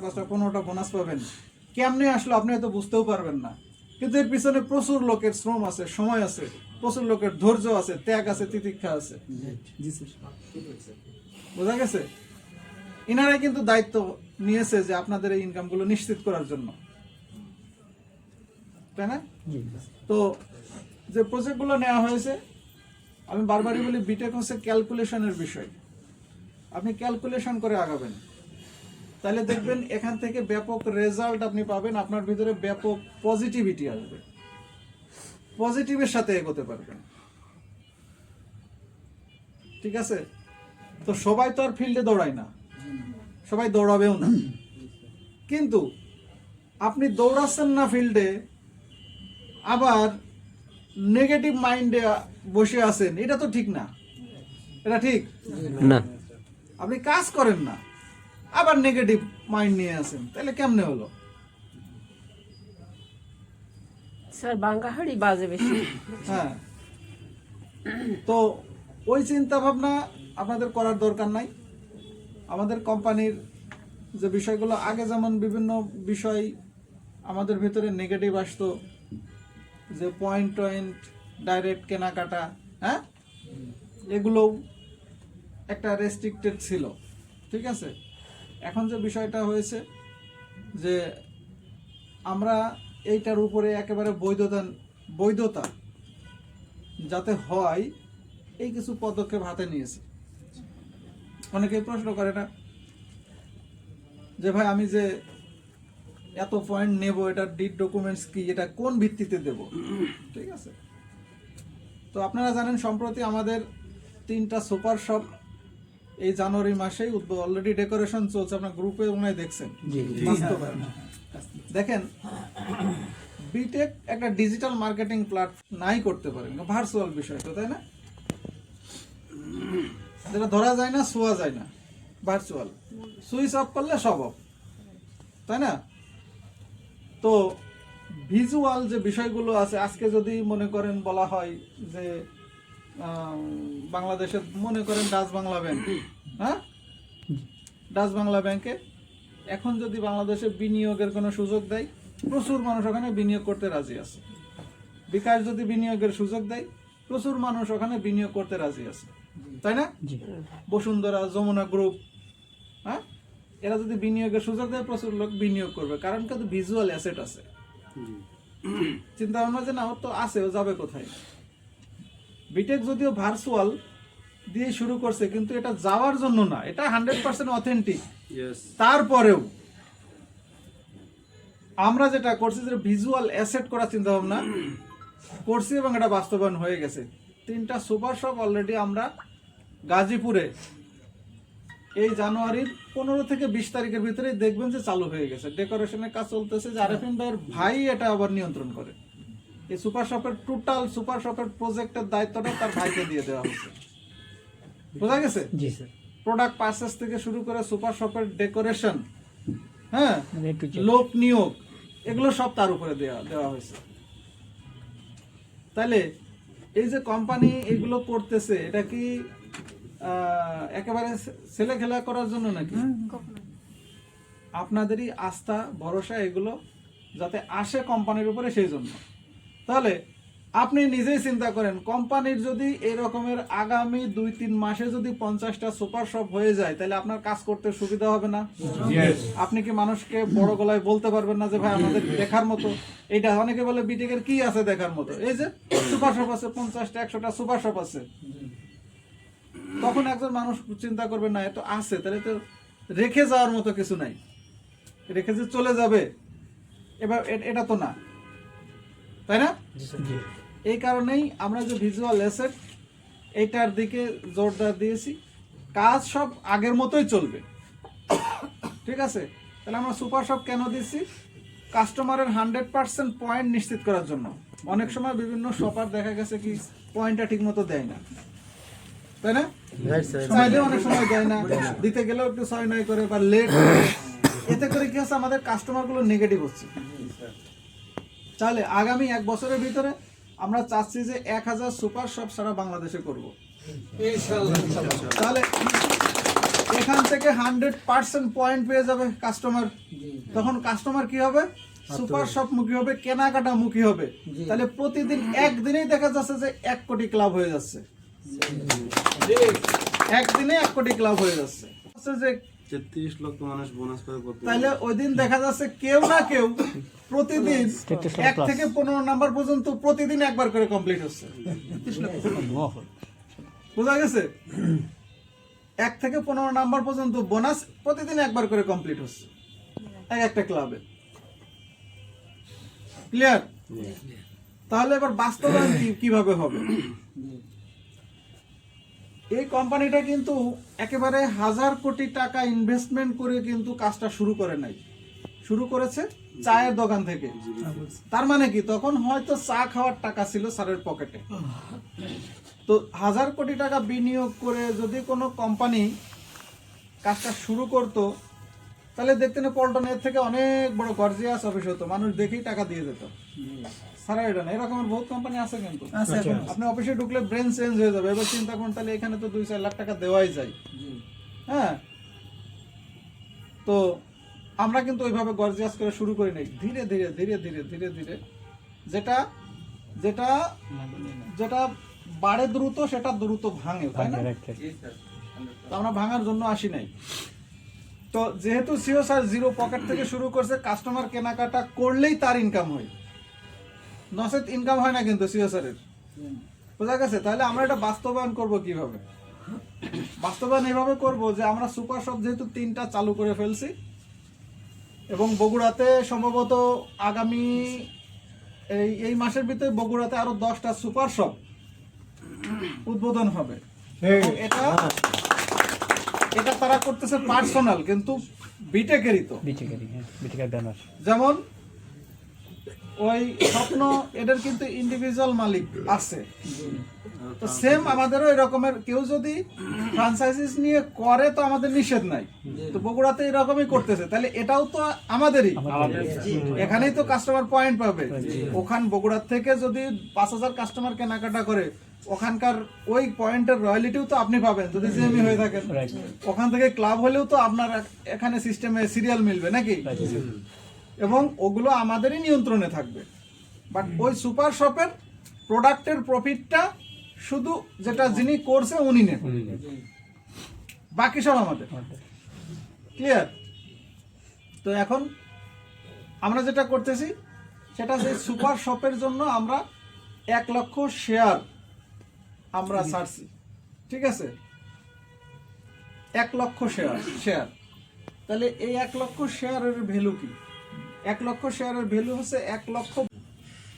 15টা bonus পাবেন, কেমনে আসলো আপনি হয়তো বুঝতেও পারবেন না, কিন্তু এর পিছনে প্রচুর লোকের শ্রম আছে, সময় আছে, প্রচুর লোকের ধৈর্য আছে, ত্যাগ আছে, তিতিক্ষা আছে। বোঝা গেছে? ইনারাই কিন্তু দায়িত্ব নিয়েছে যে আপনাদের এই ইনকামগুলো নিশ্চিত করার জন্য, তাই না? তো যে প্রজেক্টগুলো নেওয়া হয়েছে, আমি বারবারই বলি বিটেক হচ্ছে ক্যালকুলেশনের বিষয়। আপনি ক্যালকুলেশন করে আগাবেন, তাহলে দেখবেন এখান থেকে ব্যাপক রেজাল্ট আপনি পাবেন, আপনার ভিতরে ব্যাপক পজিটিভিটি আসবে, পজিটিভের সাথে এগোতে পারবেন। ঠিক আছে? তো সবাই তো আর ফিল্ডে দৌড়ায় না, সবাই দৌড়াবেও না, কিন্তু আপনি দৌড়াচ্ছেন না ফিল্ডে, আবার নেগেটিভ মাইন্ডে বসে আছেন, এটা তো ঠিক না। এটা ঠিক না। আপনি কাজ করেন না, আবার নেগেটিভ মাইন্ড নিয়ে আসেন, তাহলে কেমনে হলো? স্যার বাঙ্গাহাড়ি বাজে বেশি। হ্যাঁ, তো ওই চিন্তা ভাবনা আপনাদের করার দরকার নাই। আমাদের কোম্পানির যে বিষয়গুলো আগে যেমন বিভিন্ন বিষয় আমাদের ভিতরে নেগেটিভ আসতো, যে পয়েন্ট ডাইরেক্ট কেনাকাটা, হ্যাঁ, এগুলোও একটা রেস্ট্রিক্টেড ছিল। ঠিক আছে? এখন যে বিষয়টা হয়েছে যে আমরা এইটার উপরে একেবারে বৈধতা যাতে হয় এই কিছু পদক্ষেপ হাতে নিয়েছি। অনেকেই প্রশ্ন করে না যে ভাই আমি যে এত পয়েন্ট নেব, এটার ডিড ডকুমেন্টস কি, এটা কোন ভিত্তিতে দেব? ঠিক আছে, তো আপনারা জানেন সম্প্রতি আমাদের 3টা সুপার শপ এই জানুয়ারি মাসেই অলরেডি ডেকোরেশন চলছে, আপনার গ্রুপে মনে হয় দেখছেন। বাস্তবায়ন দেখেন, বিটেক একটা ডিজিটাল মার্কেটিং প্ল্যাটফর্ম নাই করতে পারেন, ভার্চুয়াল বিষয় তো, তাই না? যেটা ধরা যায় না, ছোঁয়া যায় না, ভার্চুয়াল, সুইচ অফ করলে সব অফ, তাই না? তো ভিজুয়াল যে বিষয়গুলো আছে, আজকে যদি মনে করেন বলা হয় যে বাংলাদেশের মনে করেন ডাচ বাংলা ব্যাংক, হ্যাঁ, ডাচ বাংলা ব্যাংকে এখন যদি বাংলাদেশে বিনিয়োগের কোনো সুযোগ দেয়, প্রচুর মানুষ ওখানে বিনিয়োগ করতে রাজি আছে। বিকাশ যদি বিনিয়োগের সুযোগ দেয়, প্রচুর মানুষ ওখানে বিনিয়োগ করতে রাজি আছে, তাই না? বসুন্ধরা, যমুনা গ্রুপ, হ্যাঁ, এরা যদি বিনিয়োগের সুযোগ দেয়, প্রচুর লোক বিনিয়োগ করবে, কারণ কিন্তু ভিজুয়াল অ্যাসেট আছে। চিন্তা ভাবনা যে না, ওর তো আছে, ও যাবে কোথায়? বিটেক যদিও ভার্চুয়াল দিয়ে শুরু করছে, কিন্তু এটা যাওয়ার জন্য না, এটা 100% অথেন্টিক। তারপরেও আমরা যেটা করছি, যে ভিজুয়াল অ্যাসেট করার চিন্তা ভাবনা করছি এবং এটা বাস্তবায়ন হয়ে গেছে। 3টা সুপার শপ অলরেডি আমরা গাজীপুরে এই জানুয়ারির 15 থেকে 20 তারিখের ভিতরে দেখবেন যে চালু হয়ে গেছে, ডেকোরেশনের কাজ চলতেছে। যে আরএফএম ভাইয়ের ভাই এটা আবার নিয়ন্ত্রণ করে, এই সুপার শপের টোটাল সুপার শপের প্রজেক্টের দায়িত্বটা তার ভাইকে দিয়ে দেওয়া হয়েছে। বোঝা গেছে? জি স্যার। প্রোডাক্ট পারচেজ থেকে শুরু করে সুপার শপের ডেকোরেশন, হ্যাঁ, লোক নিয়োগ, এগুলো সব তার উপরে দেওয়া হয়েছে। তাহলে এই যে কোম্পানি এগুলো করতেছে, এটা কি একেবারে ছেলে খেলা করার জন্য নাকি? আপনাদেরই আস্থা ভরসা এগুলো যাতে আসে কোম্পানির উপরে, সেই জন্য। তাহলে আপনি নিজেই চিন্তা করেন, কোম্পানির যদি এরকমের আগামী 2-3 মাসে যদি 50টা সুপার শপ হয়ে যায়, তাহলে আপনার কাজ করতে সুবিধা হবে না? আপনি কি মানুষকে বড় গলায় বলতে পারবেন না যে ভাই আমাদের দেখার মতো এইটা? অনেকে বলে বিটেকের কি আছে দেখার মতো, এই যে সুপার শপ আছে, 50টা 100টা সুপার শপ আছে। তখন একজন মানুষ চিন্তা করবে না, এত আছে, তাহলে তো রেখে যাওয়ার মতো কিছু নাই, রেখে যে চলে যাবে, এবার এটা তো না, তাই না? এই কারণেই আমরা যে ভিজুয়াল অ্যাসেট এইটার দিকে জোরদার দিয়েছি। কাজ সব আগের মতোই চলবে, ঠিক আছে? তাহলে আমরা সুপার শপ কেন দিচ্ছি? কাস্টমারের 100% পয়েন্ট নিশ্চিত করার জন্য। অনেক সময় বিভিন্ন শপার দেখা গেছে কি পয়েন্টটা ঠিক মতো দেয় না, তাই না? চাইলেও অনেক সময় দেয় না, দিতে গেলেও একটু 6-9 করে বা লেট, এতে করে কি হচ্ছে, আমাদের কাস্টমারগুলো নেগেটিভ হচ্ছে। তাহলে আগামী 1 বছরের ভিতরে আমরা চাচ্ছি যে 1000 সুপার শপ সারা বাংলাদেশে করব। তাহলে এখান থেকে 100% পয়েন্ট পেয়ে যাবে কাস্টমার। তখন কাস্টমার কি হবে, সুপার শপ মুখী হবে, কেনাকাটা মুখী হবে। তাহলে প্রতিদিন একদিনেই দেখা যাচ্ছে যে 1 কোটি ক্লাব হয়ে যাচ্ছে, একদিনে 1 কোটি ক্লাব হয়ে যাচ্ছে। যে 33 লক্ষ মানুষ বোনাস পাবে প্রতি। তাহলে ওই দিন দেখা যাচ্ছে কেউ না কেউ প্রতিদিন 1 থেকে 15 নাম্বার পর্যন্ত প্রতিদিন একবার করে কমপ্লিট হচ্ছে। বোঝা গেছে? 1 থেকে 15 নাম্বার পর্যন্ত বোনাস প্রতিদিন একবার করে কমপ্লিট হচ্ছে একটা ক্লাবে। ক্লিয়ার? তাহলে এবার বাস্তবায়ন কিভাবে হবে? এই কোম্পানিটা কিন্তু একেবারে 1000 কোটি টাকা ইনভেস্টমেন্ট করে কিন্তু কাজটা শুরু করে নাই, শুরু করেছে চায়ের দোকান থেকে। তার মানে কি, তখন হয়তো চা খাওয়ার টাকা ছিল স্যারের পকেটে। তো 1000 কোটি টাকা বিনিয়োগ করে যদি কোনো কোম্পানি কাজটা শুরু করতো, তাহলে দেখতেন পল্টনের থেকে অনেক বড় গর্জিয়াস অফিস হতো, মানুষ দেখেই টাকা দিয়ে যেত। সারা এটা না, এরকমের বহুত কোম্পানি আছে কিন্তু। আপনি অফিসে ঢুকলে ব্রেন চেঞ্জ হয়ে যাবে। এবার চিন্তা করুন, তাহলে এখানে তো 2-4 লাখ টাকা দেওয়াই যায়। হ্যাঁ, তো আমরা কিন্তু ওইভাবে গর্জিয়াস করে শুরু করি নাই, ধীরে ধীরে ধীরে ধীরে ধীরে ধীরে যেটা যেটা যেটা বাড়ে দ্রুত সেটা দ্রুত ভাঙে, তাই না? তো আমরা ভাঙার জন্য আসি নাই। তো যেহেতু সিও স্যার জিরো পকেট থেকে শুরু করছে, কাস্টমার কেনাকাটা করলেই তার ইনকাম হয়, নচেত ইনকাম হয় না কিন্তু সিও স্যারের। বোঝা গেছে? তাহলে আমরা এটা বাস্তবায়ন করব কিভাবে? বাস্তবায়ন এভাবে করব যে আমরা সুপার শপ যেহেতু 3টা চালু করে ফেলছি, এবং বগুড়াতে সম্ভবত আগামী এই মাসের ভিতরে বগুড়াতে আরো 10টা সুপার শপ উদ্বোধন হবে। এবং এটা তারা করতেছে পার্সোনাল, কিন্তু বিটেকেরই তো। যেমন ওই স্বপ্ন, এদের কিন্তু ইন্ডিভিজুয়াল মালিক আছে। তো সেম আমাদেরও এরকমের কেউ যদি ফ্রাঞ্চাইজিস নিয়ে করে তো আমাদের নিষেধ নাই। তো বগুড়াতে এরকমই করতেছে, তাহলে এটাও তো আমাদেরই, এখানেই তো কাস্টমার পয়েন্ট পাবে। ওখান বগুড়ার থেকে যদি 5000 কাস্টমার কেনাকাটা করে, ওখানকার ওই পয়েন্টের রয়্যালিটিও তো আপনি পাবেন যদি জিএমই হয়ে থাকেন। ওখান থেকে ক্লাব হলেও তো আপনার এখানে সিস্টেমে সিরিয়াল মিলবে নাকি, এবং ওগুলো আমাদেরই নিয়ন্ত্রণে থাকবে। বাট ওই সুপার শপের প্রোডাক্টের প্রফিটটা শুধু যেটা যিনি করছে উনি নেন, বাকি সব আমাদের। ক্লিয়ার? তো এখন আমরা যেটা করতেছি সেটা যে সুপার শপের জন্য আমরা 1 লক্ষ শেয়ার আমরা ছাড়ছি। ঠিক আছে, 1 লক্ষ শেয়ার। তাহলে এই 1 লক্ষ শেয়ারের ভ্যালু কি? 1 লক্ষ শেয়ারের ভ্যালু হচ্ছে 1 লক্ষ।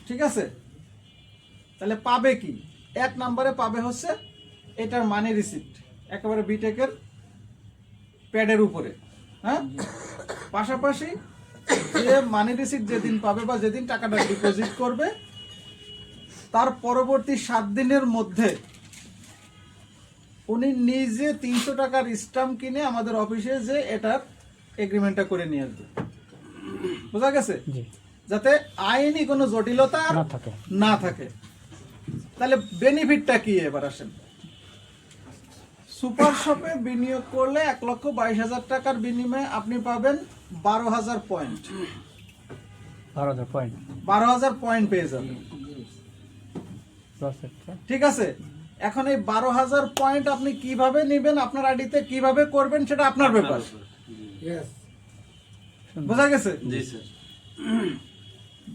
ঠিক আছে, তাহলে পাবে কি? 1 নম্বরে পাবে হচ্ছে এটার মানি রিসিপ্ট, একেবারে বিটেকের প্যাডের উপরে। হ্যাঁ, পাশাপাশি যে মানি রিসিপ্ট যেদিন পাবে বা যেদিন টাকাটা ডিপোজিট করবে, তার পরবর্তী 7 দিনের মধ্যে উনি নিজে 300 টাকার স্ট্যাম্প কিনে আমাদের অফিসে যে এটার এগ্রিমেন্টটা করে নিয়ে আসবে। বোঝা গেছে? যাতে আইনি কোনো জটিলতা না থাকে। তাহলে বেনিফিটটা কি? এবার আসেন, সুপার শপে বিনিয়োগ করলে 1,22,000 টাকার বিনিময়ে আপনি পাবেন 12,000 পয়েন্ট। 12,000 পয়েন্ট পেয়ে যাবেন। ঠিক আছে, এখন এই 12,000 পয়েন্ট আপনি কিভাবে নেবেন, আপনার আইডিতে কিভাবে করবেন, সেটা আপনার ব্যাপার। বোঝা গেছে?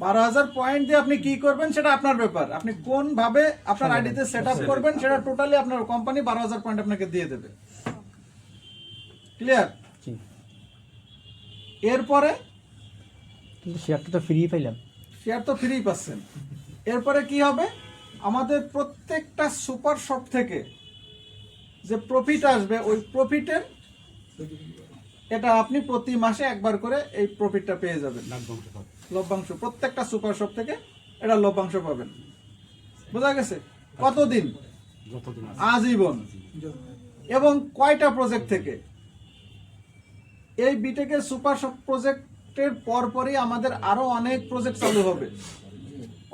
12,000 পয়েন্ট দিয়ে আপনি কি করবেন সেটা আপনার ব্যাপার। আপনি কোন ভাবে আপনার আইডিতে সেট আপ করবেন সেটা টোটালি আপনার কোম্পানি 12,000 পয়েন্ট আপনাকে দিয়ে দেবে। ক্লিয়ার? এরপরে শেয়ারটা তো ফ্রি পাইলাম, শেয়ার তো ফ্রি পাচ্ছেন। এরপরে কি হবে, আমাদের প্রত্যেকটা সুপার শপ থেকে যে প্রফিট আসবে, ওই প্রফিটের এটা আপনি প্রতি মাসে একবার করে এই প্রফিটটা পেয়ে যাবেন, লভ্যাংশ। প্রত্যেকটা সুপার শপ থেকে এটা লভ্যাংশ পাবেন। বোঝা গেছে? কতদিন? আজীবন। এবং কয়টা প্রজেক্ট থেকে? এই বিটেকের সুপার শপ প্রজেক্টের পরপরই আমাদের আরো অনেক প্রজেক্ট চালু হবে।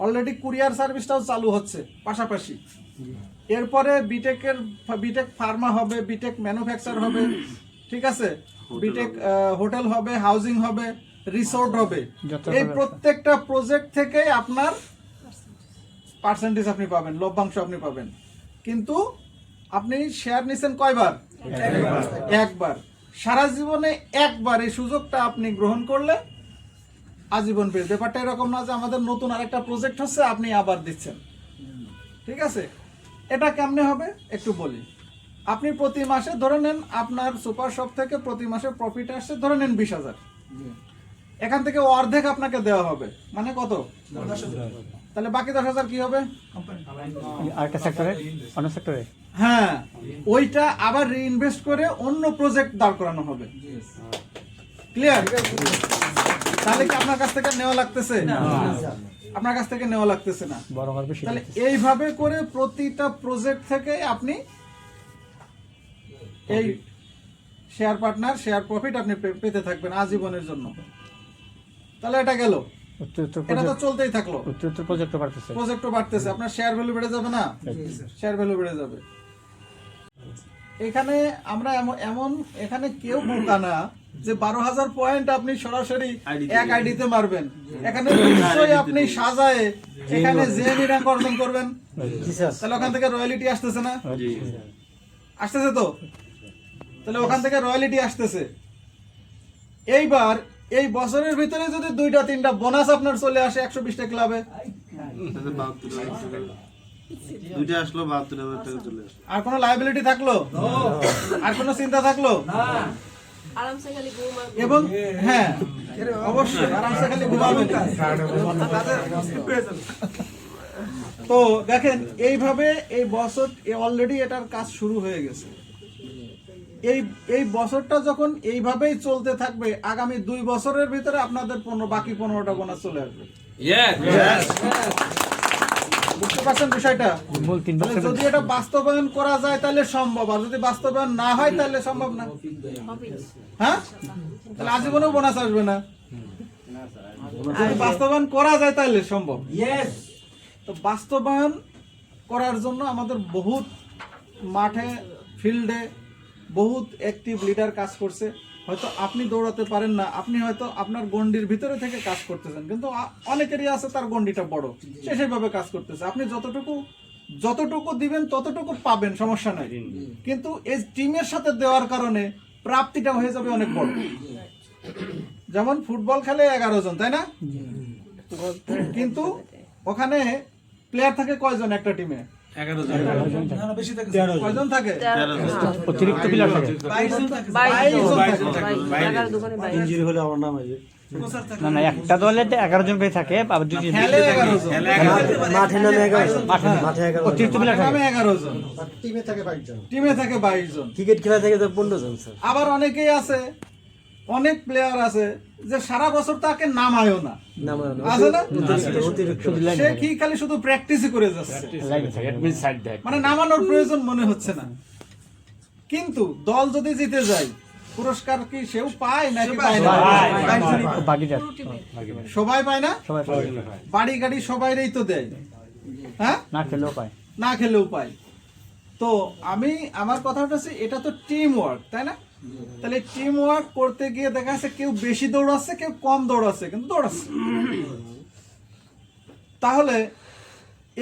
অলরেডি কুরিয়ার সার্ভিসটাও চালু হচ্ছে পাশাপাশি। এরপরে বিটেক ফার্মা হবে, বিটেক ম্যানুফ্যাকচার হবে, ঠিক আছে, বিটেক হোটেল হবে, হাউজিং হবে, রিসোর্ট হবে, যত এই হবে প্রত্যেকটা প্রজেক্ট থেকে আপনার পার্সেন্টেজ আপনি পাবেন, লভ্যাংশ আপনি পাবেন। কিন্তু আপনি শেয়ার নিছেন কয়বার? একবার। সারা জীবনে একবার এই সুযোগটা আপনি গ্রহণ করলে আজীবন পেয়ে। ব্যাপারটা এরকম না যে আমাদের নতুন আরেকটা প্রজেক্ট হচ্ছে আপনি আবার দিচ্ছেন, ঠিক আছে? এটা কেমনে হবে একটু বলি। আপনি প্রতি মাসে ধরে নেন আপনার সুপার শপ থেকে প্রতি মাসে প্রফিট আসছে ধরে নেন 20,000, এখান থেকে অর্ধেক আপনাকে দেওয়া হবে, মানে কত? তাহলে বাকি 10,000 কি হবে? আরেকটা সেক্টরে, অন্য সেক্টরে। হ্যাঁ, ওইটা আবার রিইনভেস্ট করে অন্য প্রজেক্ট দাঁড় করানো হবে। ক্লিয়ার? তাহলে কি আপনার কাছ থেকে নেওয়া লাগতেছে? আপনার কাছ থেকে নেওয়া লাগতেছে না। বড় হবে বেশি। তাহলে এইভাবে করে প্রতিটা প্রজেক্ট থেকে আপনি এই শেয়ার পার্টনার, শেয়ার প্রফিট আপনি পেতে থাকবেন আজীবনের জন্য। তাহলে এটা গেল, উত্তর এটা তো চলতেই থাকলো, উত্তর প্রজেক্ট বাড়তেছে। প্রজেক্টও বাড়তেছে, আপনার শেয়ার ভ্যালু বেড়ে যাবে না? শেয়ার ভ্যালু বেড়ে যাবে। এখানে আমরা এমন এখানে কেউ বোকা না যে 12,000 পয়েন্ট আপনি সরাসরি এক আইডিতে মারবেন। এখানে নিশ্চয়ই আপনি সাজায়ে এখানে জেএমই র্যাঙ্ক অর্জন করবেন, তাহলে ওখান থেকে রয়্যালিটি আসতেছে না? আসতেছে তো? তাহলে ওখান থেকে রয়্যালিটি আসতেছে। এইবার এই বছরের ভিতরে যদি 2-3টা বোনাস আপনার চলে আসে 120টা ক্লাবে, তাতে 72,000 টাকা। দুইটা আসলো 72,000 টাকা চলে আসলো। আর কোনো লায়াবিলিটি থাকলো? আর কোনো চিন্তা থাকলো? আরামসে খালি ঘুম আর এবং হ্যাঁ, অবশ্যই আরামসে খালি ঘুমাবেন। তো দেখেন এইভাবে এই বছর অলরেডি এটার কাজ শুরু হয়ে গেছে। এই বছরটা যখন এইভাবেই চলতে থাকবে, আগামী 2 বছরের ভিতরে আপনাদের বাকি 15টা বোনাস চলে আসবে। বুঝতে পারছেন বিষয়টা? মূল 3 তাহলে বছর যদি এটা বাস্তবায়ন করা যায় তাহলে সম্ভব, আর যদি বাস্তবায়ন না হয় তাহলে সম্ভব না। হ্যাঁ, তাহলে আজীবনেও বোনাস আসবে না। যদি বাস্তবায়ন করা যায় তাহলে সম্ভব। তো বাস্তবায়ন করার জন্য আমাদের বহুত মাঠে, ফিল্ডে বহুত অ্যাক্টিভ লিডার কাজ করছে। হয়তো আপনি দৌড়াতে পারেন না, আপনি হয়তো আপনার গন্ডির ভিতরে থেকে কাজ করতেছেন, কিন্তু অনেকেরই আছে তার গন্ডিটা বড়, সে সেভাবে কাজ করতেছে। আপনি যতটুকু দিবেন ততটুকু পাবেন, সমস্যা নাই। কিন্তু এই টিমের সাথে দেওয়ার কারণে প্রাপ্তিটা হয়ে যাবে অনেক বড়। যেমন ফুটবল খেলে 11 জন, তাই না? কিন্তু ওখানে প্লেয়ার থাকে কয়জন একটা টিমে? 11 জন। কয়জন থাকে? অতিরিক্ত প্লেয়ার থাকে। 22 জন থাকে। টাকার দোকানে 22 ইনজুরি হলে আমার নাম আছে। না একটা দলে 11 জন করে থাকে, আবার দুই খেলে 11 জন, মাঠে নামে 11 জন। মাঠে অতিরিক্ত প্লেয়ার থাকে। নামে 11 জন, টিমে থাকে 22 জন। টিমে থাকে 22 জন। ক্রিকেট খেলা থেকে তো 15 জন স্যার। আবার অনেকেই আছে, অনেক প্লেয়ার আছে যে সারা বছর তাকে নামায়ও না, আছে না? সে কি খালি শুধু প্র্যাকটিসই করে যাচ্ছে, মানে নামানোর প্রয়োজন মনে হচ্ছে না। কিন্তু দল যদি জিতে যায় পুরস্কার কি সেও পায় নাকি পায় না? বাকিটার সবাই পায় না? সবাই পায়। বাড়ি গাড়ি সবাইরই তো দেয়, হ্যাঁ, না খেলেও পায়। না খেলেও পায়। তো আমার কথা হচ্ছে এটা তো টিম ওয়ার্ক, তাই না? তাহলে টিম ওয়ার্ক করতে গিয়ে দেখা যাচ্ছে কেউ বেশি দৌড়াচ্ছে, কেউ কম দৌড়াচ্ছে, কিন্তু দৌড়াচ্ছে। তাহলে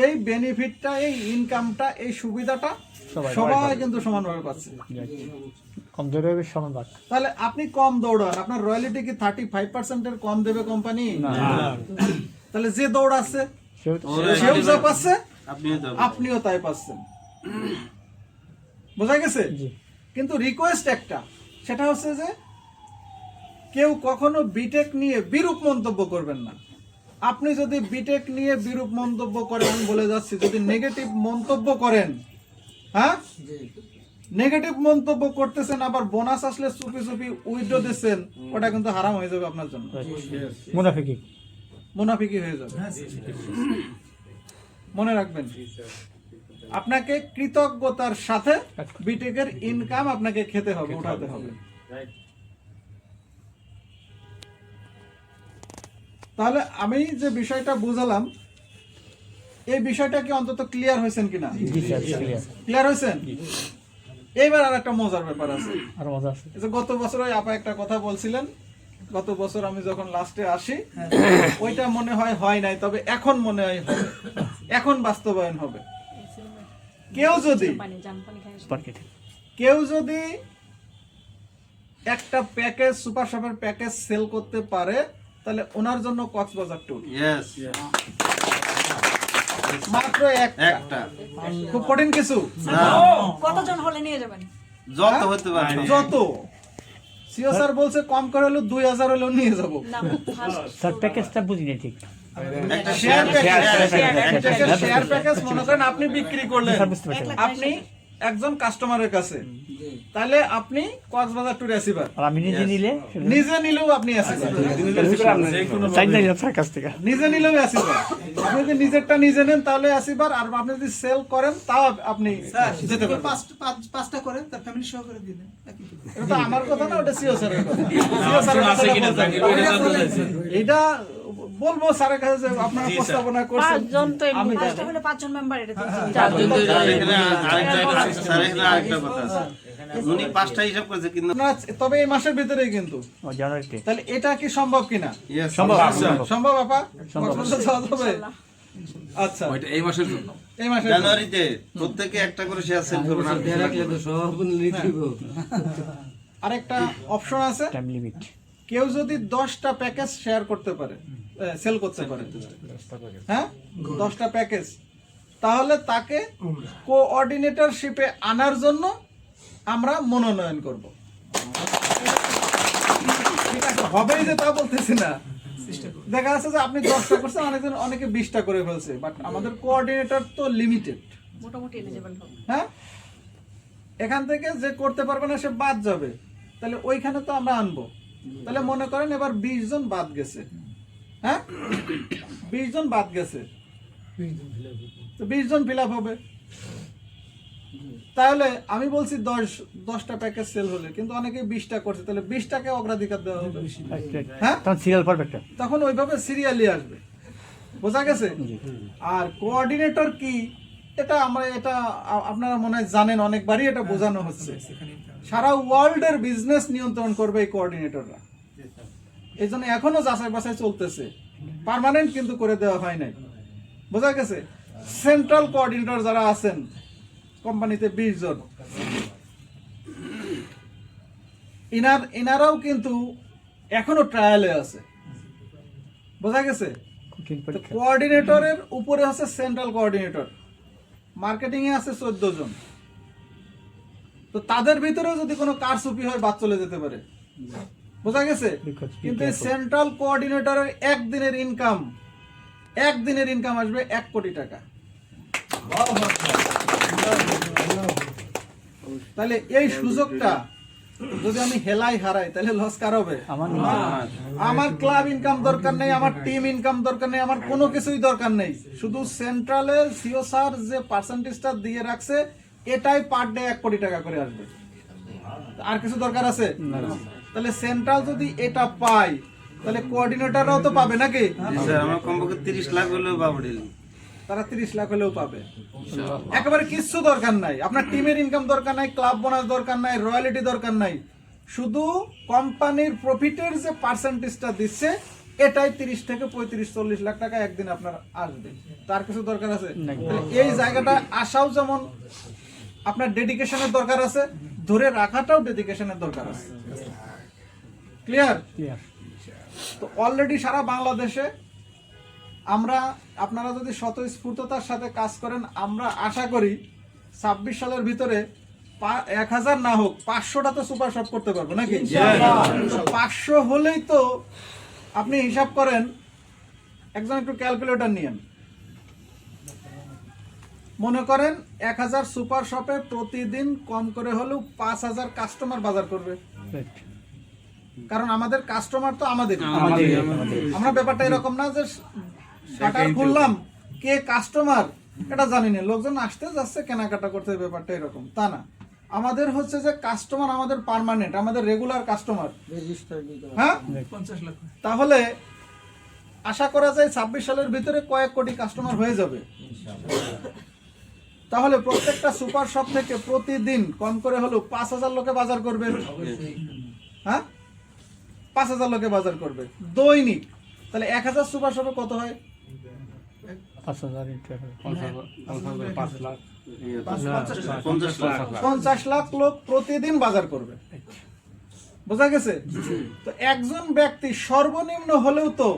এই বেনিফিটটা, এই ইনকামটা, এই সুবিধাটা সবাই কিন্তু সমানভাবে পাচ্ছে। কম দৌড়ে হবে সমান ভাগ। তাহলে আপনি কম দৌড়ান, আপনার রয়্যালিটি কি 35%-এর কম দেবে কোম্পানি? তাহলে যে দৌড়াচ্ছে সেও যা পাচ্ছে আপনিও তাই পাচ্ছেন। বোঝা গেছে? কিন্তু রিকোয়েস্ট একটা, সেটা হচ্ছে যে কেউ কখনো বিটেক নিয়ে বিরূপ মন্তব্য করবেন না। আপনি যদি বিটেক নিয়ে বিরূপ মন্তব্য করেন, আমি বলে যাচ্ছি, যদি নেগেটিভ মন্তব্য করেন, হ্যাঁ, নেগেটিভ মন্তব্য করতেছেন, আবার বোনাস আসলে চুপি চুপি উইথড্র দিচ্ছেন, ওটা কিন্তু হারাম হয়ে যাবে আপনার জন্য, মুনাফিকি হয়ে যাবে। মনে রাখবেন, আপনাকে কৃতজ্ঞতার সাথে বিটেকের ইনকাম আপনাকে খেতে হবে, উঠাতে হবে। তাহলে আমি যে বিষয়টা বুঝালাম, এই বিষয়টা কি অন্তত ক্লিয়ার হয়েছেন কিনা? ক্লিয়ার হয়েছেন? এইবার আর একটা মজার ব্যাপার আছে। আর মজা আছে। এই যে গত বছর ওই আপা একটা কথা বলছিলেন, গত বছর আমি যখন লাস্টে আসি ওইটা মনে হয় নাই, তবে এখন মনে হয় হবে, এখন বাস্তবায়ন হবে। কেউ যদি একটা প্যাকেজ সুপার শপের প্যাকেজ সেল করতে পারে তাহলে ওনার জন্য কক্সবাজার ট্যুর ইয়েস, মাত্র একটা খুব কঠিন কিছু না, কতজন হলে নিয়ে যাবেন? যত হতে পারে যত সিও স্যার বলছে কম করে হলো 2000 হলেও নিয়ে যাব। না ফার্স্ট স্যার প্যাকেজটা বুঝিনি ঠিক। একটা শেয়ার শেয়ার শেয়ার প্যাকেজ মনে করেন আপনি বিক্রি করলেন, স্যার বুঝতে পারছি। আপনি একজন কাস্টমারের কাছে, তাহলে আপনি কক্সবাজার ট্যুর আসিবার, আর আমি নিজে নিলে নিজে নিলেও আপনি আসিবার, চাই না স্যার কাছ থেকে। নিজে নিলেও আসিবার। আপনি যদি নিজেরটা নিজে নেন তাহলে আসিবার, আর আপনি যদি সেল করেন তাও আপনি যেতে পারবেন। পাঁচটা করে তার ফ্যামিলি সহ করে দিয়ে দেন। এটা তো আমার কথা না, ওটা সিও স্যারের কথা। সিও স্যারের কথা বলতে এটা বলবো স্যারের কাছে যে আপনারা প্রস্তাবনা করছেন। 5 জন তো আমি পাঁচটা হলে 5 জন মেম্বার এটা তো আরেকটা কথা আছে, উনি 5টা হিসাব করেছে কিন্তু তবে এই মাসের ভিতরেই কিন্তু, ও জানুয়ারিতে তাহলে এটা কি সম্ভব কিনা? ইয়েস, সম্ভব। সম্ভব আপা? সম্ভব। কক্সবাজার যাওয়া যাবে? আচ্ছা, এই মাসের জন্য এই মাসের জানুয়ারিতে প্রত্যেকে একটা করে শেয়ার সেল করবে না। আরেকটা অপশন আছে, টাইম লিমিট। কেউ যদি 10টা প্যাকেজ শেয়ার করতে পারে, সেল করতে পারে, হ্যাঁ 10টা প্যাকেজ, তাহলে তাকে কোঅর্ডিনেটরশিপে আনার জন্য আমরা মনোনয়ন করব। ঠিক আছে, হবেই যে তা বলতেছি না, দেখা যাচ্ছে যে আপনি 10টা করছেন, অনেকে 20টা করে ফেলছে, বাট আমাদের কোঅর্ডিনেটর তো লিমিটেড, মোটামুটি এলিজিবল হবে। হ্যাঁ, এখান থেকে যে করতে পারবে না সে বাদ যাবে, তাহলে ওইখানে তো আমরা আনবো। তাহলে মনে করেন এবার 20 জন বাদ গেছে, হ্যাঁ 20 জন বাদ গেছে, তো 20 জন ফিল আপ হবে। তাহলে আমি বলছি 10টা প্যাকেজ সেল হলে, কিন্তু অনেকে 20টা করছে, তাহলে 20টাকে অগ্রাধিকার দেওয়া হবে, হ্যাঁ, তখন সিরিয়াল পড়বে একটা। তখন ওইভাবে সিরিয়ালি আসবে, বোঝা গেছে? আর কোঅর্ডিনেটর কি, এটা আপনারা মনে হয় জানেন, অনেকবারই এটা বোঝানো হচ্ছে। সারা ওয়ার্ল্ডের বিজনেস নিয়ন্ত্রণ করবে এই কোঅর্ডিনেটররা, এই জন্য এখনো যাচাই বাছাই চলতেছে, পার্মানেন্ট কিন্তু করে দেওয়া হয় নাই, বোঝা গেছে? সেন্ট্রাল কোঅর্ডিনেটর যারা আছেন কোম্পানিতে 20 জন, ইনারাও কিন্তু এখনো ট্রায়ালে আছে, বোঝা গেছে? কঠিন পরীক্ষা। কোঅর্ডিনেটরের উপরে আছে সেন্ট্রাল কোঅর্ডিনেটর, মার্কেটিং এ আছে 14 জন, তো তাদের ভিতরেও যদি কোনো কারচুপি হয় বাদ চলে যেতে পারে, বোঝা গেছে? কিন্তু সেন্ট্রাল কোঅর্ডিনেটরের একদিনের ইনকাম আসবে 1 কোটি টাকা। তাহলে এই সুযোগটা যদি আমি হেলাই হারাই তাহলে লস কার হবে? আমার ক্লাব ইনকাম দরকার নেই, আমার টিম ইনকাম দরকার নেই, আমার কোনো কিছুই দরকার নেই, শুধু সেন্ট্রালে সিও স্যার যে পার্সেন্টেজটা দিয়ে রাখছে এটাই পার ডে 1 কোটি টাকা করে আসবে। আর কিছু দরকার আছে? তাহলে সেন্ট্রাল যদি এটা পায় তাহলে কোঅর্ডিনেটররাও তো পাবে নাকি? স্যার আমার কমপক্ষে 30 লাখ হলেও পাবো ডেলি। তারা 30 লাখ হলেও পাবে। একেবারে কিচ্ছু দরকার নাই, আপনার টিমের ইনকাম দরকার নাই, ক্লাব বোনাস দরকার নাই, রয়্যালিটি দরকার নাই, শুধু কোম্পানির প্রফিটের যে পার্সেন্টেজটা দিচ্ছে এটাই 30 থেকে 35-40 লাখ টাকা একদিন আপনার আসবে। তার কিছু দরকার আছে? এই জায়গাটা আসাও যেমন আপনার ডেডিকেশনের দরকার আছে, ধরে রাখাটাও ডেডিকেশনের দরকার আছে। ক্লিয়ার? তো অলরেডি সারা বাংলাদেশে আমরা, আপনারা যদি স্বতঃস্ফূর্ততার সাথে কাজ করেন, আমরা আশা করি 26 সালের ভিতরে 1000 না হোক 500টা তো সুপার শপ করতে পারবো নাকি? 500 হলেই তো আপনি হিসাব করেন, একজন একটু ক্যালকুলেটর নিয়েন, মনে করেন 1000 সুপার শপে প্রতিদিন কম করে হলেও 5000 কাস্টমার বাজার করবে, কারণ আমাদের কাস্টমার তো আমাদের। আমরা ব্যাপারটা এরকম না যে শাটার খুললাম কে কাস্টমার এটা জানি না, লোকজন আসতে যাচ্ছে কেনাকাটা করতে, ব্যাপারটা এরকম তা না। আমাদের হচ্ছে যে কাস্টমার আমাদের পার্মানেন্ট, আমাদের রেগুলার কাস্টমার, হ্যাঁ। তাহলে আশা করা যায় 26 সালের ভিতরে কয়েক কোটি কাস্টমার হয়ে যাবে। তাহলে প্রত্যেকটা সুপার শপ থেকে প্রতিদিন কম করে হলেও 5,000 লোকে বাজার করবে। হ্যাঁ, 5,000 লোকে বাজার করবে দৈনিক। তাহলে 1,000 সুপার শপে কত হয়? 5,000 into 50 লাখ লোক প্রতিদিন বাজার করবে। বোঝা গেছে? তো একজন ব্যক্তি সর্বনিম্ন হলেও তো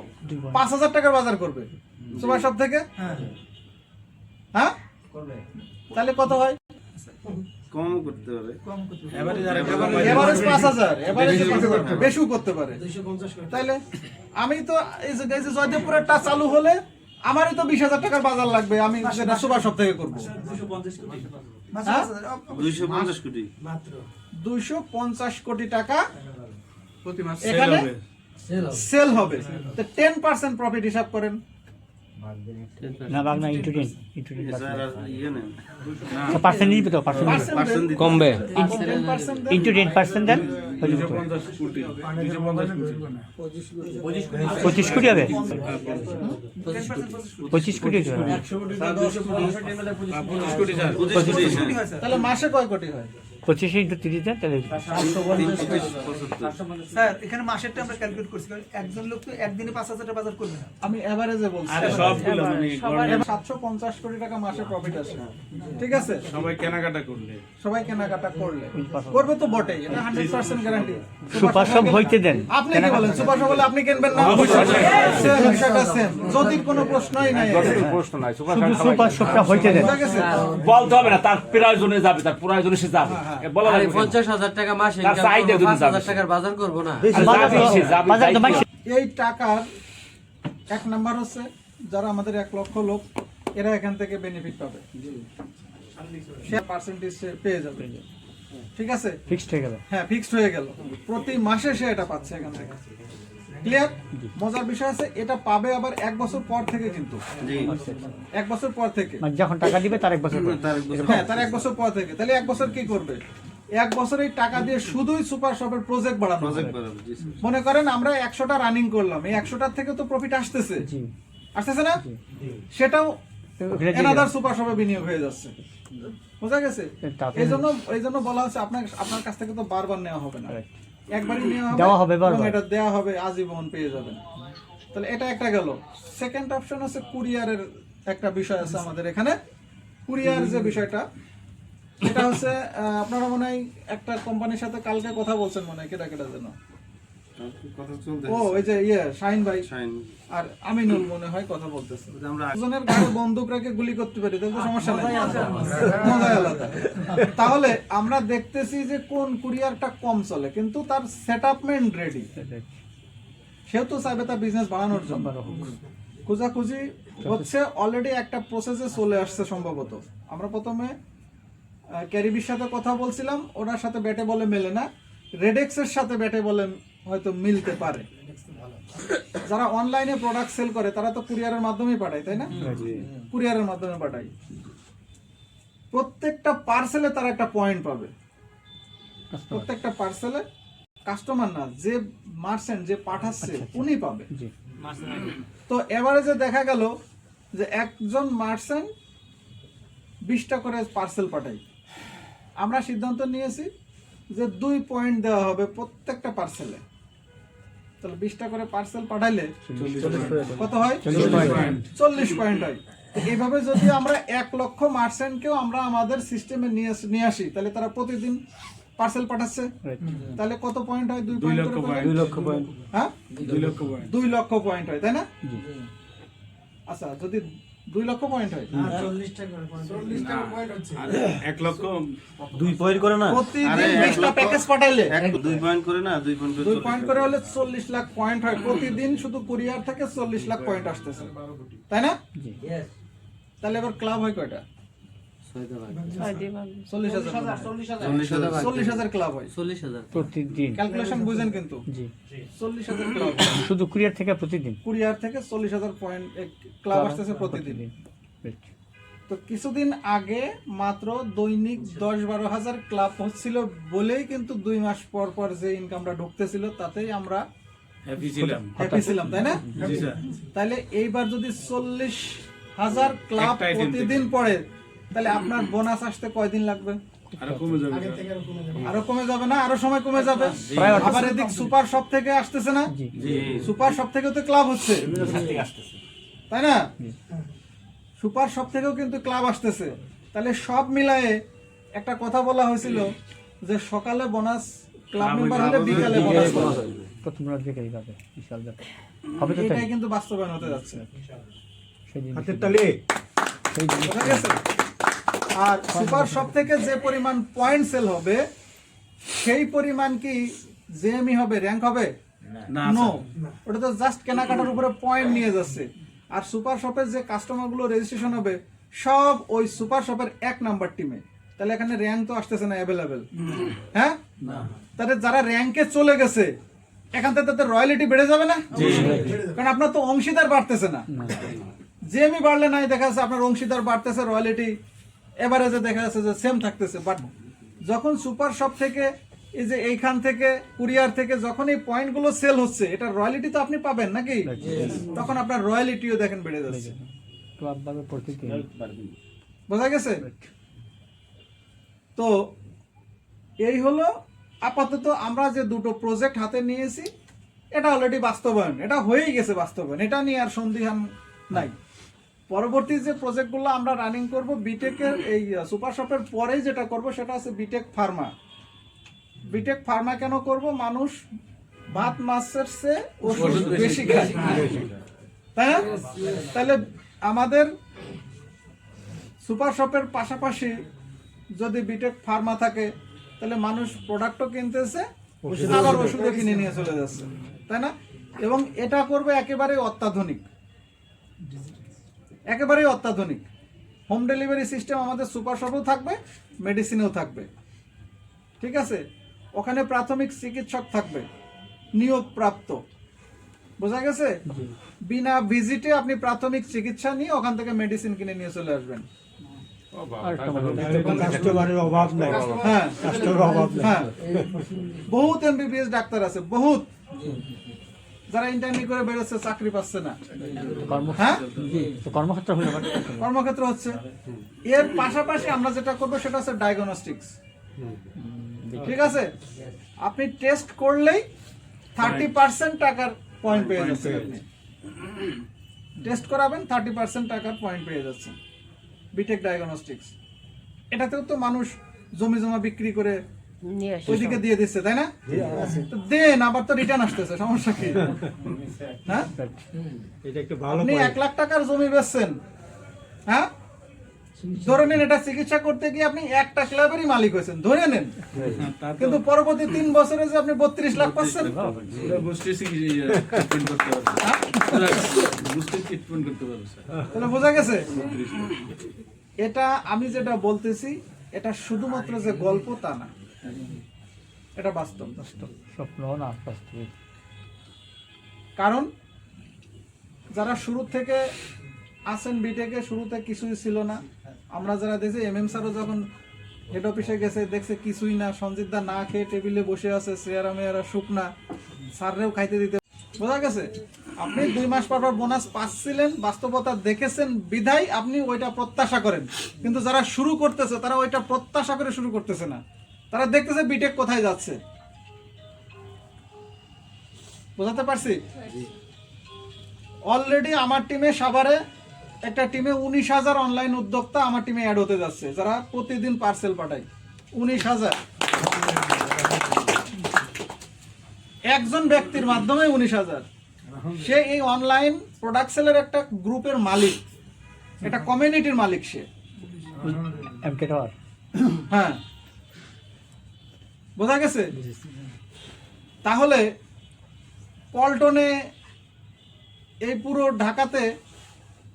5,000 টাকার বাজার করবে সুপার শপ থেকে। হ্যাঁ, তাহলে কত হয়? কম করতে পারে, এভারেজ 5,000, এভারেজ বেশিও করতে পারে। তাইলে আমি তো এই যে জয়দেবপুরেরটা চালু হলে আমারই তো 20,000 টাকার বাজার লাগবে, আমি সেটা সুপার শপ থেকে করবো। 250 কোটি 250 কোটি টাকা এখানে সেল হবে। তো 10% প্রফিট হিসাব করেন। না বাগনা into 10 স্যার আর ইয়ে নেন পার্সেন্ট দিবে তো পার্সেন্ট দিতে কমবে 10% দেন। into 10% দেন 25 কোটি হবে, 25 কোটি হবে। 25 কোটি স্যার। তাহলে মাসে কয় কোটি হয়? 25 into 30 দেন তাহলে 375 স্যার এখানে মাসেরটা আমরা ক্যালকুলেট করছি, কারণ একজন লোক তো একদিনে 5,000 টাকা বাজার করবে না। আমি এভারেজে বলছি। সবগুলো মানে 750 কোটি টাকা মাসে প্রফিট আসে। ঠিক আছে, সবাই কেনাকাটা করলে সবাই কেনাকাটা করলে করবে তো বটেই, এটা 100% গ্যারান্টি। সুপার শপ হইতে দেন। আপনি কি বলেন? সুপার শপ বলে আপনি কিনবেন না? Same, বিষয়টা same। যদির কোনো প্রশ্নই নাই। প্রশ্ন নাই সুপার শুধু সুপার শপটা হইতে দেন। বুঝা গেছে? বলতে হবে না, তার প্রয়োজনে যাবে, তার প্রয়োজনে সে যাবে, বলা আরে লাগবে 50,000 টাকা মাসে তার চাহিদা যদি 5,000 টাকার বাজার করবো না। বাজার তো মাইছে এই টাকার এক নাম্বার হচ্ছে যারা আমাদের 1 লক্ষ লোক, এরা এখান থেকে বেনিফিট পাবে, সে পার্সেন্টেজ পেয়ে যাবে। ঠিক আছে, ফিক্সড হয়ে গেল। হ্যাঁ, ফিক্সড হয়ে গেল। প্রতি মাসে সে এটা পাচ্ছে এখান থেকে। ক্লিয়ার? মজার বিষয় আছে, এটা পাবে আবার 1 বছর পর থেকে, কিন্তু জি 1 বছর পর থেকে। মানে যখন টাকা দিবে তার 1 বছর পর। তার এক বছর হ্যাঁ, তার 1 বছর পর থেকে। তাহলে 1 বছর কি করবে? 1 বছর এই টাকা দিয়ে শুধুই সুপার শপের প্রজেক্ট বাড়ানো হবে। প্রজেক্ট বানাবো জি স্যার। মনে করেন আমরা 100টা রানিং করলাম, এই 100টার থেকে তো প্রফিট আসতেছে, জি আসতেছে না? সেটাও ওখানে দিয়ে এনাদার সুপার শপে বিনিয়োগ হয়ে যাচ্ছে। বোঝা গেছে? তাতে- এই জন্য বলা হচ্ছে আপনার কাছ থেকে তো বারবার নেওয়া হবে না, Correct. একবারই নেওয়া দেওয়া হবে এবং বারবার। এটা দেওয়া হবে, আজীবন পেয়ে যাবেন। তাহলে এটা একটা গেল। সেকেন্ড অপশন হচ্ছে কুরিয়ারের একটা বিষয় আছে আমাদের এখানে। কুরিয়ার যে বিষয়টা, এটা হচ্ছে আপনারা মনে হয় একটা কোম্পানির সাথে কালকে কথা বলছেন, মনে হয় কেটা যেন, কথা চলতে ও ওই যে শাহিন ভাই শাইন আর আমিনুল মনে হয় কথা বলতেছে। আমরা একজনের গায়ে বন্দুক রেখে গুলি করতে পারি, তাহলে তো সমস্যা নাই, মজাই আলাদা। তাহলে আমরা দেখতেছি যে কোন কুরিয়ারটা কম চলে কিন্তু তার সেটআপমেন্ট রেডি, সেও তো চাইবে তার বিজনেস বাড়ানোর জন্য। খোঁজাখুঁজি হচ্ছে, অলরেডি একটা প্রসেসে চলে আসছে সম্ভবত। আমরা প্রথমে ক্যারিবির সাথে কথা বলছিলাম, ওনার সাথে ব্যাটে বলে মেলে না, রেডেক্সের সাথে ব্যাটে বলে হয়তো মিলতে পারে। যারা অনলাইনে প্রোডাক্ট সেল করে তারা তো কুরিয়ারের মাধ্যমেই পাঠায়, তাই না? কুরিয়ারের মাধ্যমে পাঠায়। প্রত্যেকটা পার্সেলে তারা একটা পয়েন্ট পাবে, প্রত্যেকটা পার্সেলে কাস্টমার না, যে মার্চেন্ট যে পাঠাচ্ছে উনি পাবে। জি তো এভারেজে দেখা গেল যে একজন মার্চেন্ট 20টা করে পার্সেল পাঠাই। আমরা সিদ্ধান্ত নিয়েছি যে 2 পয়েন্ট দেওয়া হবে প্রত্যেকটা পার্সেলে। তাহলে 20টা করে পার্সেল পাঠাইলে কত হয়? 40 পয়েন্ট হয়। তো এইভাবে যদি আমরা 1 লক্ষ মার্চেন্টকেও আমরা আমাদের সিস্টেমে নিয়ে আসি, তাহলে তারা প্রতিদিন পার্সেল পাঠাচ্ছে, তাহলে কত পয়েন্ট হয়? 2 পয়েন্ট করে করলে? 2 লক্ষ পয়েন্ট। হ্যাঁ, 2 লক্ষ পয়েন্ট 2 লক্ষ পয়েন্ট হয়, তাই না? আচ্ছা, যদি 2 লক্ষ পয়েন্ট হয়, 1 লক্ষ 2 পয়েন্ট করে না, প্রতিদিন আরে 20টা প্যাকেজ পাঠাইলে 2 পয়েন্ট করে না, 2 পয়েন্ট 2 পয়েন্ট করে হলে 40 লাখ পয়েন্ট হয়। প্রতিদিন শুধু কুরিয়ার থেকে 40 লাখ পয়েন্ট আসতেছে, তাই না? তাহলে এবার ক্লাব হয় কয়টা? 40,000 ক্লাব হয় 40,000 প্রতিদিন ক্যালকুলেশন বুঝেন কিন্তু। জি 40,000 ক্লাব, শুধু কুরিয়ার থেকে প্রতিদিন কুরিয়ার থেকে 40,000 পয়েন্ট ক্লাব আসতেছে প্রতিদিন। তো কিছুদিন আগে মাত্র দৈনিক 10-12 হাজার ক্লাব হচ্ছিল বলেই কিন্তু 2 মাস পর পর যে ইনকামটা ঢুকতেছিল তাতেই আমরা হ্যাপি ছিলাম। হ্যাপি ছিলাম, তাই না? জি স্যার। তাহলে এইবার যদি 40,000 ক্লাব একটা item প্রতিদিন পড়ে, তাহলে আপনার বোনাস আসতে কয়দিন লাগবে? আরো কমে যাবে না? আরো সময় কমে যাবে। আবার এদিক সুপার শপ থেকে আসতেছে না? সুপার শপ থেকেও তো ক্লাব হচ্ছে, তাই না? সুপার শপ থেকেও কিন্তু ক্লাব আসতেছে। তাহলে সব মিলায়ে একটা কথা বলা হয়েছিল যে সকালে বোনাস ক্লাব মেম্বার হলে বিকালে বোনাস পাবে। প্রথম রাত বিকেলই পাবে, বিশাল ব্যাপার হবে তো। এটাই কিন্তু বাস্তবায়ন হতে যাচ্ছে। সেই দিন হাতের তালি। বোঝা গেছে? আর সুপার শপ থেকে যে পরিমাণ পয়েন্ট সেল হবে সেই পরিমাণ কি জেএমই হবে, র্যাঙ্ক হবে? নো, ওটা তো জাস্ট কেনাকাটার উপরে পয়েন্ট নিয়ে যাচ্ছে। আর সুপার শপের যে কাস্টমারগুলো রেজিস্ট্রেশন হবে সব ওই সুপার শপের 1 নাম্বার টিমে। তাহলে এখানে র্যাঙ্ক তো আসতেছে না অ্যাভেলেবেল, হ্যাঁ? তাহলে যারা র্যাঙ্কে চলে গেছে এখান থেকে তাদের রয়্যালিটি বেড়ে যাবে না? কারণ আপনার তো অংশীদার বাড়তেছে না। জেএমই বাড়লে নাই, দেখা যাচ্ছে আপনার অংশীদার বাড়তেছে, রয়্যালিটি এভারেজে দেখা যাচ্ছে যে সেম থাকতেছে। বাট যখন সুপার শপ থেকে এই যে এইখান থেকে কুরিয়ার থেকে যখন এই পয়েন্টগুলো সেল হচ্ছে, এটা রয়্যালিটি তো আপনি পাবেন নাকি? তখন আপনার রয়্যালিটিও দেখেন বেড়ে যাচ্ছে। ক্লাব পাবে প্রতিদিন। বোঝা গেছে? তো এই হলো আপাতত আমরা যে দুটো প্রজেক্ট হাতে নিয়েছি, এটা অলরেডি বাস্তবায়ন, এটা হয়েই গেছে বাস্তবায়ন, এটা নিয়ে আর সন্দিহান নাই। পরবর্তী যে প্রজেক্টগুলো আমরা রানিং করব বিটেকের এই সুপার শপের পরেই যেটা করব সেটা আছে বিটেক ফার্মা। বিটেক ফার্মা কেন করব? মানুষ ভাত মাছের চেয়ে ওষুধ বেশি খায়, তাই না? তাহলে আমাদের সুপার শপের পাশাপাশি যদি বিটেক ফার্মা থাকে তাহলে মানুষ প্রোডাক্টও কিনতেছে আবার ওষুধও কিনে নিয়ে চলে যাচ্ছে, তাই না? এবং এটা করবে একেবারে অত্যাধুনিক, একেবারেই অত্যাধুনিক। হোম ডেলিভারি সিস্টেম আমাদের সুপার শপেও থাকবে, মেডিসিনেও থাকবে, ঠিক আছে? ওখানে প্রাথমিক চিকিৎসক থাকবে, নিয়োগপ্রাপ্ত। বোঝা গেছে? বিনা ভিজিটে আপনি প্রাথমিক চিকিৎসা নিয়ে ওখান থেকে মেডিসিন কিনে নিয়ে চলে আসবেন। কাস্টমারের অভাব নাই। হ্যাঁ, কাস্টমারের অভাব নাই। হ্যাঁ, বহুত এমবিবিএস ডাক্তার আছে, বহুত, যারা ইন্টার্নি করে বেরোচ্ছে, চাকরি পাচ্ছে না। হ্যাঁ, কর্মক্ষেত্র হলো কর্মক্ষেত্র হচ্ছে। এর পাশাপাশি আমরা যেটা করবো সেটা হচ্ছে ডায়াগনস্টিক্স, ঠিক আছে? আপনি টেস্ট করলেই 30% টাকার পয়েন্ট পেয়ে যাচ্ছেন। আপনি টেস্ট করাবেন, 30% টাকার পয়েন্ট পেয়ে যাচ্ছেন। বিটেক ডায়াগনস্টিক্স, এটাতেও তো মানুষ জমি জমা বিক্রি করে নিয়ে আসি ওইদিকে দিয়ে দিচ্ছে, তাই না? তো দেন, আবার তো রিটার্ন আসতেছে, সমস্যা কি? হ্যাঁ, এটা একটা ভালো আপনি point। 1 লাখ টাকার জমি বেচছেন, হ্যাঁ, ধরে নেন এটা চিকিৎসা করতে গিয়ে আপনি একটা ক্লাবেরই মালিক হয়েছেন, ধরে নেন, কিন্তু পরবর্তী 3 বছরে যে আপনি 32 লাখ পাচ্ছেন, তাহলে বোঝা গেছে? এটা আমি যেটা বলতেছি এটা শুধুমাত্র যে গল্প তা না, এটা বাস্তব। স্বপ্ন না বাস্তবিক। কারণ যারা শুরু থেকে আসেন বিটেকে, শুরুতে কিছুই ছিল না। আমরা যারা দেখছি এমএম স্যারও যখন হেড অফিসে গেছে দেখছে কিছুই না, সঞ্জিত দা না খেয়ে টেবিলে বসে আছে, চেয়ারা মেয়ারা শুকনা, স্যাররেও খাইতে দিতে। বোঝা গেছে? আপনি 2 মাস পর পর বোনাস পাচ্ছিলেন, বাস্তবতা দেখেছেন বিধায় আপনি ওইটা প্রত্যাশা করেন। কিন্তু যারা শুরু করতেছে তারা ওইটা প্রত্যাশা করে শুরু করতেছে না, তারা দেখতেছে বিটেক কোথায় যাচ্ছে। বোঝাতে পারছি? অলরেডি আমার টিমে সাভারে একটা টিমে 19,000 অনলাইন উদ্যোক্তা আমার টিমে অ্যাড হতে যাচ্ছে, যারা প্রতিদিন পার্সেল পাঠায়। 19,000 একজন ব্যক্তির মাধ্যমে 19,000। সে এই অনলাইন প্রোডাক্ট সেলের একটা গ্রুপের মালিক, এটা কমিউনিটির মালিক সে। এমকে টাওয়ার। হ্যাঁ, বোঝা গেছে? তাহলে পল্টনে, এই পুরো ঢাকাতে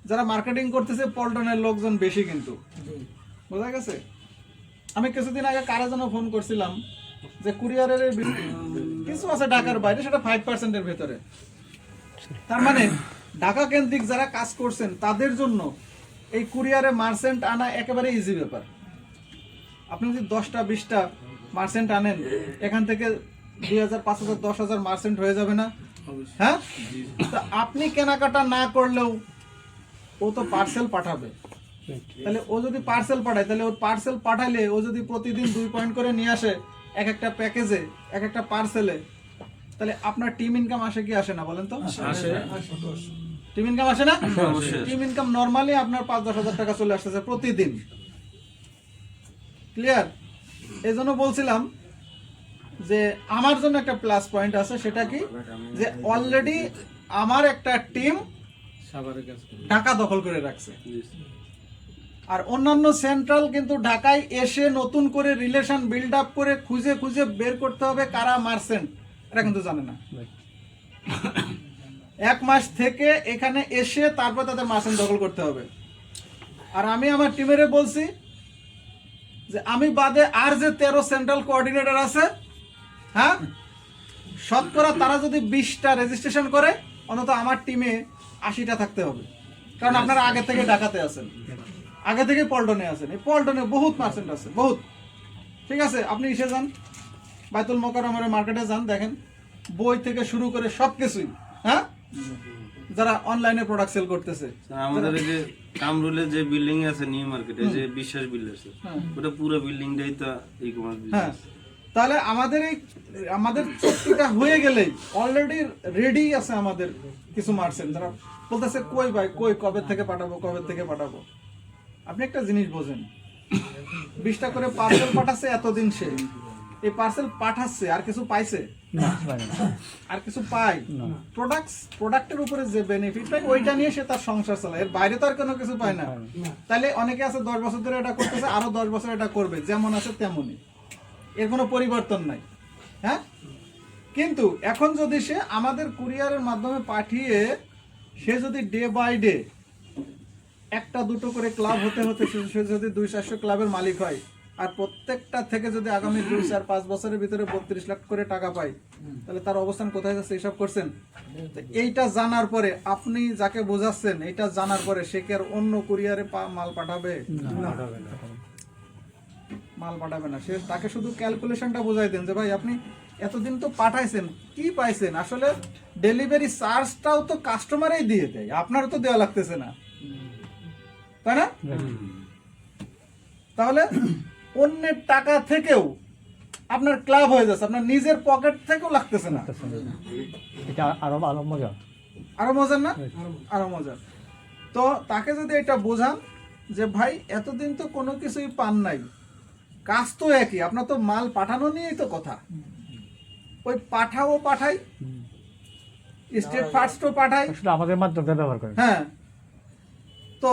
যারা মার্কেটিং করতেছে পল্টনের লোকজন বেশি, কিন্তু বোঝা গেছে? আমি কিছুদিন আগে কারো জন্য ফোন করছিলাম যে কুরিয়ারের কিছু আছে ঢাকার বাইরে, সেটা 5%-এর ভেতরে। তার মানে ঢাকা কেন্দ্রিক যারা কাজ করছেন তাদের জন্য এই কুরিয়ারে মার্চেন্ট আনা একেবারে ইজি ব্যাপার। আপনি যদি 10টা 20টা মার্চেন্ট আনেন, এখান থেকে 2,000 5,000 10,000 মার্চেন্ট হয়ে যাবে না? হ্যাঁ, তা আপনি কেনাকাটা না করলেও ও তো পার্সেল পাঠাবে, তাহলে ও যদি পার্সেল পাঠায়, তাহলে ওর পার্সেল পাঠাইলে ও যদি প্রতিদিন 2 পয়েন্ট করে নিয়ে আসে এক একটা প্যাকেজে, এক একটা পার্সেলে, তাহলে আপনার টিম ইনকাম আসে কি আসে না বলেন তো? টিম ইনকাম আসে না? টিম ইনকাম নরমালি আপনার 5-10 হাজার টাকা চলে আসতেছে প্রতিদিন। ক্লিয়ার? এই জন্য বলছিলাম যে আমার জন্য একটা প্লাস পয়েন্ট আছে, সেটা কি যে অলরেডি আমার একটা টিম ঢাকা দখল করে রাখছে, আর অন্যান্য সেন্ট্রাল কিন্তু ঢাকায় এসে নতুন করে রিলেশন বিল্ড আপ করে খুঁজে খুঁজে বের করতে হবে কারা মার্চেন্ট, এটা কিন্তু জানে না। 1 মাস থেকে এখানে এসে তারপর তাদের মার্চেন্ট দখল করতে হবে। আর আমি আমার টিমেরে বলছি যে আমি বাদে আর যে 13 সেন্ট্রাল কোঅর্ডিনেটর আছে, হ্যাঁ, শতকরা তারা যদি 20টা রেজিস্ট্রেশন করে, অন্তত আমার টিমে 80টা থাকতে হবে। কারণ আপনারা আগে থেকে ঢাকাতে আছেন, আগে থেকে পল্টনে আছেন। এই পল্টনে বহুত মার্চেন্ট আছে, বহুত। ঠিক আছে, আপনি এসে যান, বাইতুল মোকাররমের মার্কেটে যান, দেখেন বই থেকে শুরু করে সবকিছুই, হ্যাঁ, যারা অনলাইনে প্রোডাক্ট সেল করতেছে। আমাদের এই যে কামরুলের যে বিল্ডিং আছে নিউ মার্কেটে, যে বিশ্বাস বিল্ডার্স, ওটা পুরো বিল্ডিংটাই তো ই কমার্স হ্যাঁ, বিজনেস। তাহলে আমাদের চুক্তিটা হয়ে গেলেই অলরেডি রেডি আছে আমাদের কিছু মার্চেন্ট, যারা বলতেছে কই ভাই কই, কবে থেকে পাঠাবো। আপনি একটা জিনিস বোঝেন, 20টা করে পার্সেল পাঠাচ্ছে এতদিন, সে এই পার্সেল পাঠাচ্ছে, আর কিছু পাইছে? না, পারে না। আর কিছু পাই? প্রোডাক্টের উপরে যে বেনিফিট পাই ওইটা নিয়ে সে তার সংসার চালায়, এর বাইরে তো আর কোনো কিছু পায় না। তাহলে অনেকে আছে 10 বছর ধরে এটা করতেছে, আরো 10 বছর এটা করবে, যেমন আছে তেমনই, এর কোনো পরিবর্তন নাই। হ্যাঁ, কিন্তু এখন যদি সে আমাদের কুরিয়ারের মাধ্যমে পাঠিয়ে সে যদি ডে বাই ডে 1-2 করে ক্লাব হতে হতে সে যদি 200-400 ক্লাবের মালিক হয়, আর প্রত্যেকটা থেকে যদি আগামী 2-4-5 বছরের ভিতরে 32 লাখ করে টাকা পায়, তাহলে তার অবস্থান কোথায় যাচ্ছে হিসাব করছেন? তো এইটা জানার পরে আপনি যাকে বোঝাচ্ছেন, এইটা জানার পরে সে কি আর অন্য কুরিয়ারে মাল পাঠাবে? মাল পাঠাবে না। সে তাকে শুধু ক্যালকুলেশনটা বোঝাই দেন যে ভাই আপনি এতদিন তো পাঠাইছেন, কি পাইছেন? আসলে ডেলিভারি চার্জটাও তো কাস্টমারই দিয়ে দেয়, আপনারও তো দেওয়া লাগতেছে না, তাই না? তাহলে অন্যের টাকা থেকেও আপনার ক্লাব হয়ে যাচ্ছে, আপনার নিজের পকেট থেকেও লাগতেছে না। এটা আরো ভালো মজা। আরো মজার না? আরো মজার। তো তাকে যদি এটা বোঝান যে ভাই এতদিন তো কোনো কিছুই পান নাই, কাজ তো একই, আপনার তো মাল পাঠানো নিয়েই তো কথা, ওই পাঠাই, স্টেট ফার্স্টও পাঠাই, আসলে আমাদের মাধ্যমে ব্যবহার করে। হ্যাঁ, তো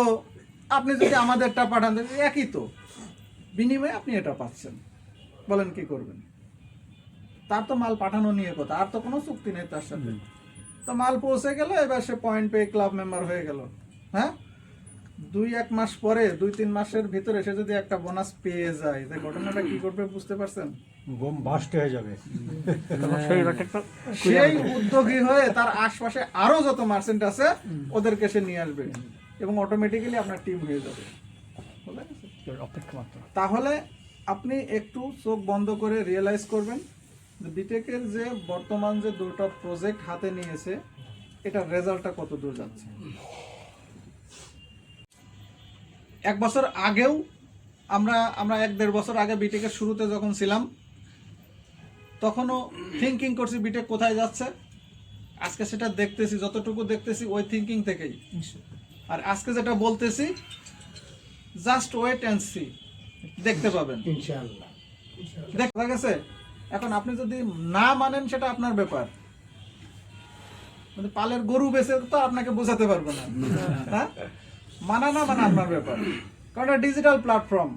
আপনি যদি আমাদেরটা পাঠান, একই তো, বিনিময়ে আপনি এটা পাচ্ছেন, বলেন কি করবেন? তার তো মাল পাঠানো নিয়ে কথা, আর তো কোনো চুক্তি নেই তার সাথে। তো মাল পৌঁছে গেল, এবার সে পয়েন্ট পেয়ে ক্লাব মেম্বার হয়ে গেল। হ্যাঁ, 2-1 মাস পরে, 2-3 মাসের ভিতরে সে যদি একটা বোনাস পেয়ে যায়, তাই ঘটনাটা কি করবে বুঝতে পারছেন? বোম বাস্ট হয়ে যাবে। সেই উদ্যোগী হয়ে তার আশপাশে আরো যত মার্চেন্ট আছে ওদেরকে সে নিয়ে আসবে, এবং অটোমেটিক্যালি আপনার টিম হয়ে যাবে। অপেক্ষা মাত্র। তাহলে আপনি একটু চোখ বন্ধ করে রিয়েলাইজ করবেন যে বিটেকের যে বর্তমান যে 2টা প্রজেক্ট হাতে নিয়েছে, এটার রেজাল্টটা কত দূর যাচ্ছে। 1 বছর আগেও আমরা 1-1.5 বছর আগে বিটেকের শুরুতে যখন ছিলাম, তখনও থিঙ্কিং করছি বিটেক কোথায় যাচ্ছে। আজকে সেটা দেখতেছি, যতটুকু দেখতেছি ওই থিঙ্কিং থেকেই। আর আজকে যেটা বলতেছি, জাস্ট ওয়েট অ্যান্ড সি, দেখতে পাবেন ইনশাআল্লাহ। দেখা গেছে। এখন আপনি যদি না মানেন সেটা আপনার ব্যাপার, পালের গরু বেচে তো আপনাকে বোঝাতে পারবো না, হ্যাঁ, মানা না মানা আপনার ব্যাপার, কারণ এটা ডিজিটাল প্ল্যাটফর্ম,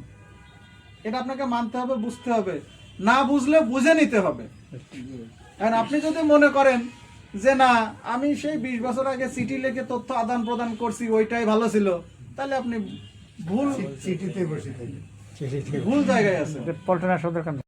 এটা আপনাকে মানতে হবে, বুঝতে হবে, না বুঝলে বুঝে নিতে হবে। কারণ আপনি যদি মনে করেন যে না আমি সেই 20 বছর আগে চিঠি লিখে তথ্য আদান প্রদান করছি, ওইটাই ভালো ছিল, তাহলে আপনি ভুল জায়গায় আছেন। পল্টনে আসার দরকার নেই।